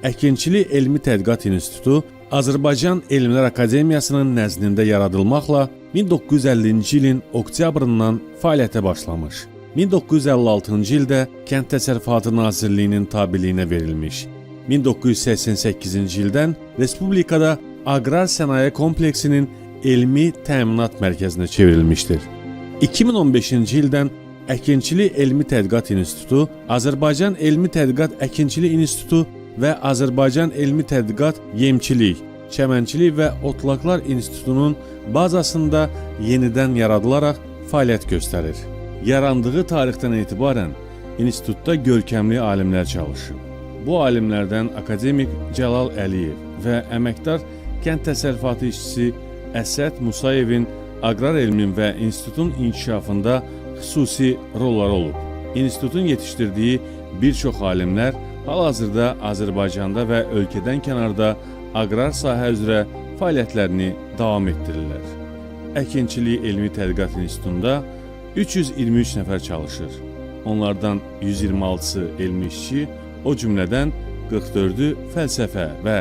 Əkinçilik Elmi Tədqiqat İnstitutu Azərbaycan Elmlər Akademiyasının nəzdində yaradılmaqla 1950-ci ilin oktyabrından fəaliyyətə başlamış. 1956-cı ildə Kənd Təsərrüfatı Nazirliyinin tabeliyinə verilmiş. 1988-ci ildən Respublikada Aqrar Sənaye Kompleksinin Elmi Təminat Mərkəzinə çevrilmişdir. 2015-ci ildən Əkinçilik Elmi Tədqiqat İnstitutu, Azərbaycan Elmi Tədqiqat Əkinçilik İnstitutu və Azərbaycan Elmi Tədqiqat Yemçilik, Çəmənçilik və Otlaqlar İnstitutunun bazasında yenidən yaradılaraq fəaliyyət göstərir. Yarandığı tarixdən etibarən institutda görkəmli alimlər çalışıb. Bu alimlərdən akademik Cəlal Əliyev və əməkdar kənd təsərrüfatı işçisi Əsəd Musayevin aqrar elmin və institutun inkişafında xüsusi rolları olub. İnstitutun yetişdirdiyi bir çox alimlər hal-hazırda Azərbaycanda və ölkədən kənarda aqrar sahə üzrə fəaliyyətlərini davam etdirirlər. Əkinçilik Elmi Tədqiqat İnstitutunda 323 nəfər çalışır. Onlardan 126-sı elmi işçi, o cümlədən 44-ü fəlsəfə və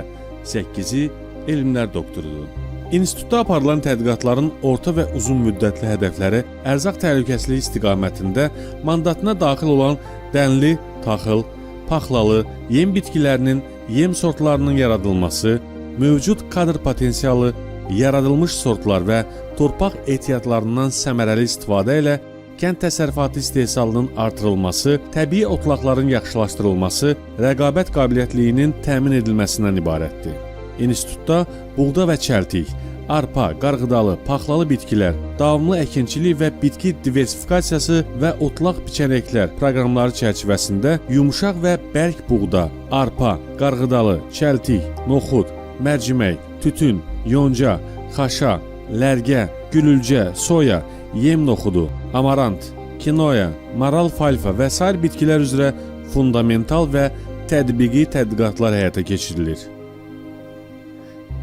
8-i elmlər doktorudur. İnstitutda aparılan tədqiqatların orta və uzun müddətli hədəfləri ərzaq təhlükəsizliyi istiqamətində mandatına daxil olan dənli, taxıl, paxlalı, yem bitkilərinin yem sortlarının yaradılması, mövcud kadr potensialı, yaradılmış sortlar və torpaq ehtiyatlarından səmərəli istifadə ilə kənd təsərrüfatı istehsalının artırılması, təbii otlaqların yaxşılaşdırılması, rəqabət qabiliyyətliyinin təmin edilməsindən ibarətdir. İnstitutda buğda və çəltik, arpa, qarğıdalı, paxlalı bitkilər, davamlı əkinçilik və bitki diversifikasiyası və otlaq biçənəklər proqramları çərçivəsində yumşaq və bərk buğda, arpa, qarğıdalı, çəltik, noxud, mərcimək, tütün, yonca, xaşa, lərgə, gülülcə, soya, yem noxudu, amarant, kinoya, maral falfa və sair bitkilər üzrə fundamental və tətbiqi tədqiqatlar həyata keçirilir.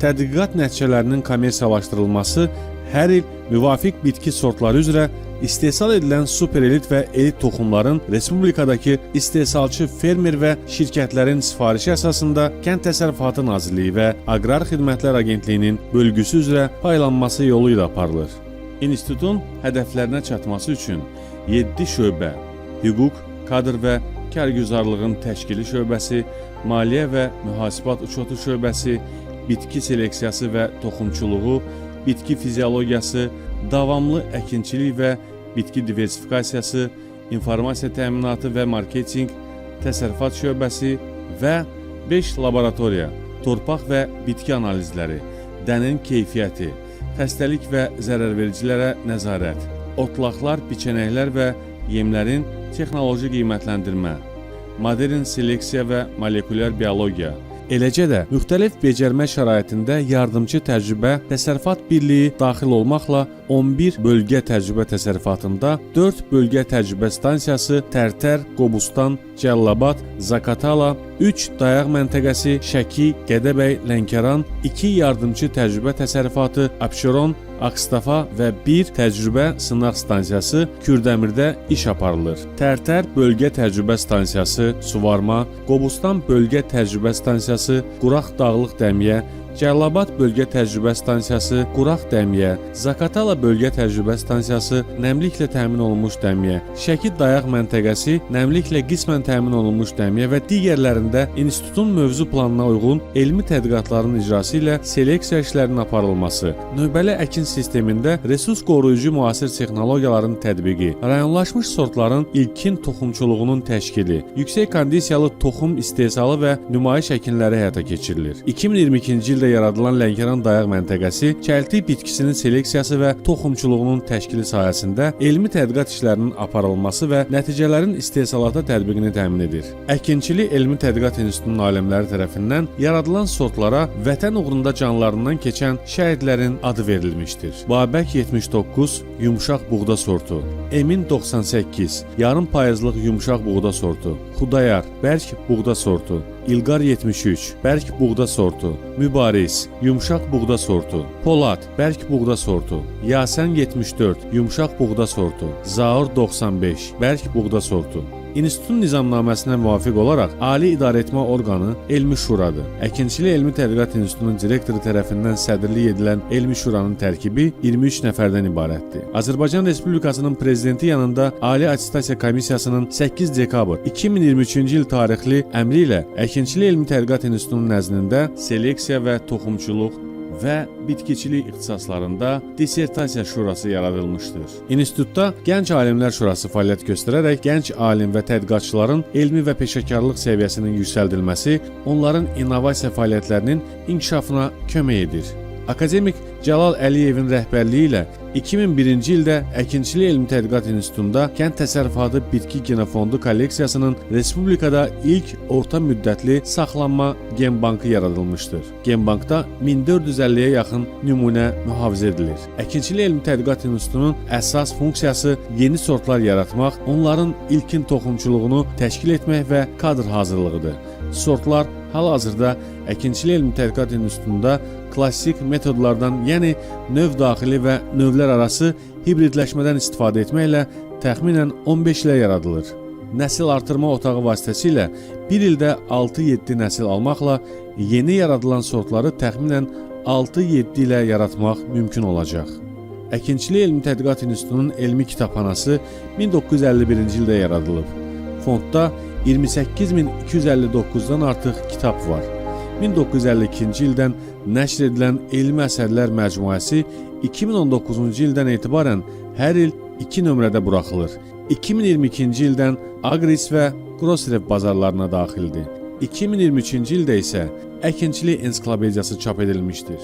Tədqiqat nəticələrinin kommersiyalaşdırılması hər il müvafiq bitki sortları üzrə istehsal edilən superelit və elit toxumların Respublikadakı istehsalçı fermer və şirkətlərin sifarişi əsasında Kənd Təsərrüfatı Nazirliyi və Aqrar Xidmətlər Agentliyinin bölgüsü üzrə paylanması yolu ilə aparılır. İnstitutun hədəflərinə çatması üçün 7 şöbə, hüquq, kadr və kərgüzarlığın təşkili şöbəsi, maliyyə və mühasibat uçotu şöbəsi, bitki seleksiyası və toxumçuluğu, bitki fiziologiyası, davamlı əkinçilik və bitki diversifikasiyası, informasiya təminatı və marketinq, təsərrüfat şöbəsi və 5 laboratoriya, torpaq və bitki analizləri, dənin keyfiyyəti, xəstəlik və zərərvericilərə nəzarət, otlaqlar, biçənəklər və yemlərin texnoloji qiymətləndirmə, modern seleksiya və molekulyar biologiya, eləcə də müxtəlif becərmə şəraitində yardımcı təcrübə təsərrüfat birliyi daxil olmaqla 11 bölgə təcrübə təsərrüfatında 4 bölgə təcrübə stansiyası Tərtər, Qobustan, Cəllabad, Zakatala, 3 dayaq məntəqəsi Şəki, Gədəbəy, Lənkəran, 2 yardımcı təcrübə təsərrüfatı Abşeron, Ağstafa və 1 təcrübə sınaq stansiyası Kürdəmirdə iş aparılır. Tərtər bölgə təcrübə stansiyası Suvarma, Qobustan bölgə təcrübə stansiyası Quraq Dağlıq Dəmiyə, Cəllabad bölgə təcrübə stansiyası Quraq Dəmiyə, Zakatala bölgə təcrübə stansiyası nəmliklə təmin olunmuş dəmiyə, Şəki dayaq məntəqəsi nəmliklə qismən təmin olunmuş dəmiyə və digərlərində institutun mövzu planına uyğun elmi tədqiqatların icrası ilə seleksiya işlərinin aparılması, növbəli əkin sistemində resurs qoruyucu müasir texnologiyaların tətbiqi, rayonlaşmış sortların ilkin toxumçuluğunun təşkili, yüksək kondisiyalı toxum istehsalı və nümayiş əkinləri həyata keçirilir. 2022-ci ildə yaradılan Lənkəran dayaq məntəqəsi çəltik bitkisinin seleksiyası və toxumçuluğunun təşkili sayəsində elmi tədqiqat işlərinin aparılması və nəticələrin istehsalata tətbiqini təmin edir. Əkinçilik Elmi Tədqiqat İnstitutunun alimləri tərəfindən yaradılan sortlara vətən uğrunda canlarından keçən şəhidlərin adı verilmişdir. Babək 79 yumşaq buğda sortu, Emin 98 yarım payızlıq yumşaq buğda sortu, Xudayar bərk buğda sortu, İlqar 73 bərk buğda sortu, Mübariz yumşaq buğda sortu, Polad bərk buğda sortu, Yasən 74 yumşaq buğda sortu, Zaur 95 bərk buğda sortu, İnstitutun nizamnaməsinə müvafiq olaraq Ali İdarəetmə orqanı Elmi Şuradır. Əkinçilik Elmi Tədqiqat İnstitutunun direktoru tərəfindən sədrlik edilən Elmi Şuranın tərkibi 23 nəfərdən ibarətdir. Azərbaycan Respublikasının prezidenti yanında Ali Attestasiya Komissiyasının 8 dekabr 2023-cü il tarixli əmri ilə Əkinçilik Elmi Tədqiqat İnstitutunun nəzdində seleksiya və toxumçuluq və bitkiçilik ixtisaslarında dissertasiya şurası yaradılmışdır. İnstitutda Gənc Alimlər Şurası fəaliyyət göstərərək gənc alim və tədqiqatçıların elmi və peşəkarlıq səviyyəsinin yüksəldilməsi, onların innovasiya fəaliyyətlərinin inkişafına kömək edir. Akademik Cəlal Əliyevin rəhbərliyi ilə 2001-ci ildə Əkinçilik Elmi Tədqiqat İnstitutunda Kənd Təsərrüfatı Bitki Genofondu kolleksiyasının Respublikada ilk orta müddətli saxlanma gen bankı yaradılmışdır. Gen bankda 1450-yə yaxın nümunə mühafizə edilir. Əkinçilik Elmi Tədqiqat İnstitutunun əsas funksiyası yeni sortlar yaratmaq, onların ilkin toxumçuluğunu təşkil etmək və kadr hazırlığıdır. Sortlar hal-hazırda Əkinçilik Elmi Tədqiqat İnstitutunda klassik metodlardan, yəni növ daxili və növlər arası hibridləşmədən istifadə etməklə təxminən 15 ilə yaradılır. Nəsil artırma otağı vasitəsilə bir ildə 6-7 nəsil almaqla yeni yaradılan sortları təxminən 6-7 ilə yaratmaq mümkün olacaq. Əkinçilik Elmi Tədqiqat İnstitutunun elmi kitabxanası 1951-ci ildə yaradılıb. Fondda 28259-dan artıq kitab var. 1952-ci ildən nəşr edilən elmi əsərlər məcmuəsi 2019-cu ildən etibarən hər il 2 nömrədə buraxılır. 2022-ci ildən Agris və Crossref bazarlarına daxildir. 2023-cü ildə isə Əkinçilik Ensiklopediyası çap edilmişdir.